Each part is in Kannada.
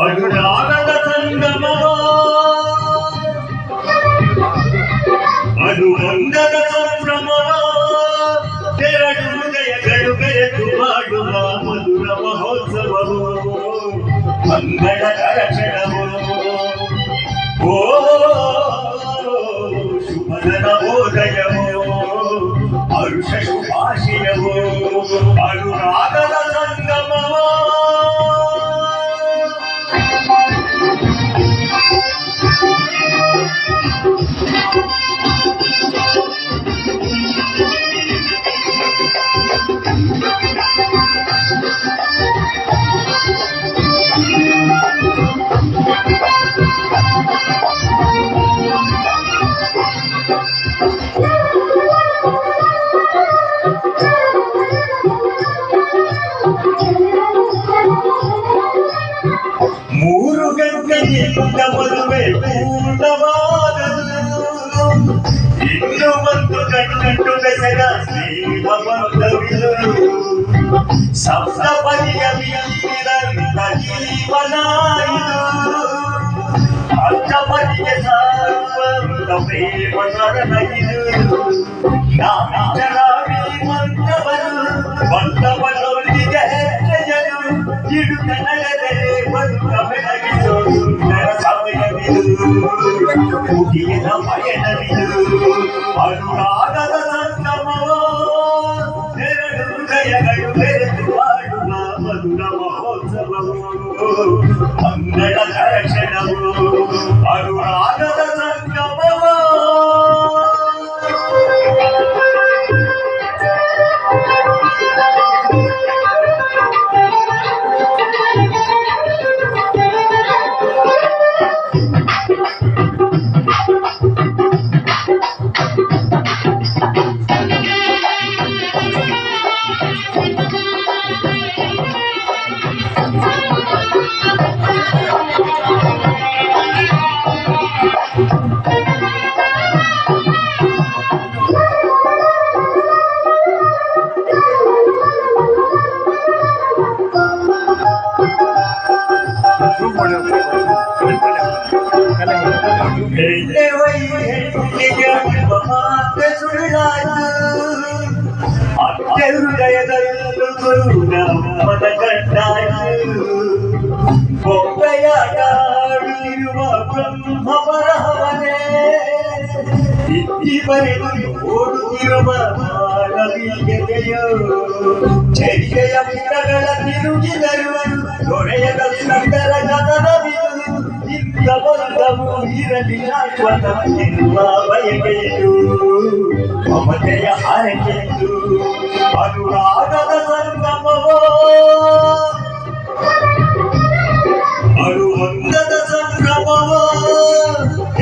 ಅನುರಾಗದ ಸಂಗಮವ ಅದು ಅಂದದ ಸಂಭ್ರಮವ ಎರಡು ಹೃದಯಗಳು ಬೆರೆತು ಮಾಡುವ ಮಧುರ ಮಹೋತ್ಸವವು ಮಂಗಳಕರ ಕ್ಷಣವು ಓ ಶುಭದ ಬೋಧಯವು ಹರುಷ ಶುಭಾಶಯವೋ ಅನುರಾಗದ ಸಂಗಮವ ಮೂರು ಗಂಟೆಯಿಂದ ಮದುವೆ ಪೂರ್ಣವಾದದು ಇನ್ನು ಒಂದು ಗಂಟು ಬೆಸಗ ಸ್ನೇಹ ಬಂಧವಿದು ಸಪ್ತಪದಿಯ ಮೀರಿದಂತ ಜೀವನ ಇದು ಅಷ್ಟಪದಿಗೆ ಸಾರುವಂತ ಪ್ರೇಮ ಸರಣ ಇದು ನಾಮಿತರಾಗಿ ಮಂತ್ರವರು ಬಂಧವನೊಂದಿಗೆ ಹೆಜ್ಜೆಯನು ಇಡುತ್ತ ನಡೆದರೆ ಬಂದ ಬೆಳಗಿಸೋ ಸುಂದರ ಸಮಯವಿದು ಮುಗಿಯದ ಪಯಣವಿದು ಅನುರಾಗದ ಸಂಗಮವ ಎರಡು ಹೃದಯಗಳು ಬೆರೆತು ಮಾಡುವ ಮಧುರ ಮಹೋತ್ಸವವು ಮಂಗಳಕರ ಕ್ಷಣವು ಅನುರಾಗದ ಸಂಗಮವ ಅತ್ತೆ ಹೃದಯದಲ್ಲೂ ನಮ್ಮದ ಕಟ್ಟಾಯಿತು ಬೊಬ್ಬೆಯಾಟ ಆಡಿರುವ ಬ್ರಹ್ಮವರಹವನೇ ಇತ್ತಿ ಬರೆದು ಓಡುತ್ತಿರುವ ಮಾನವೀಯತೆಯೋ ಚರಿಗೆಯ ಪುಟಗಳ ತಿರುಗಿದರು ದೊರೆಯದ ಸುಂದರ ಗಗನವಿದು ಇಂಥ ಬಂಧವು ಇರಲಿ ಶಾಶ್ವತ ಎನ್ನುವ ಬಯಕೆಯಿತು ಮಮತೆಯ ಹರಕೆಯಿತು ಅನುರಾಗದ ಸಂಗಮವೋ ಅನುಬಂಧದ ಸಂಭ್ರಮವೋ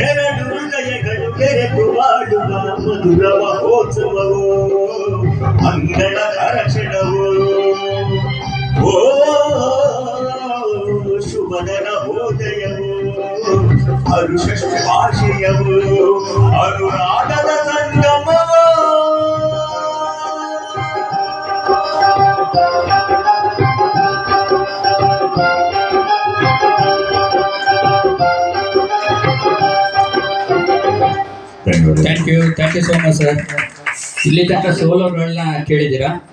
ಎರಡು ಹೃದಯಗಳು ಬೆರೆತು ಮಾಡುವ ಮಧುರ ಮಹೋತ್ಸವವೋ ಮಂಗಳಕರ ಕ್ಷಣವೋ ಓ ಶುಭದ ಬೋಧಯವೋ ಹರುಷ ಶುಭಾಶಯವೋ ಅನುರಾಗದ ಸಂಗಮವೋ thank you so much sir. ಇಲ್ಲಿ ತನಕ ಸೋಲೋಗಳನ್ನ ಕೇಳಿದ್ದೀರಾ?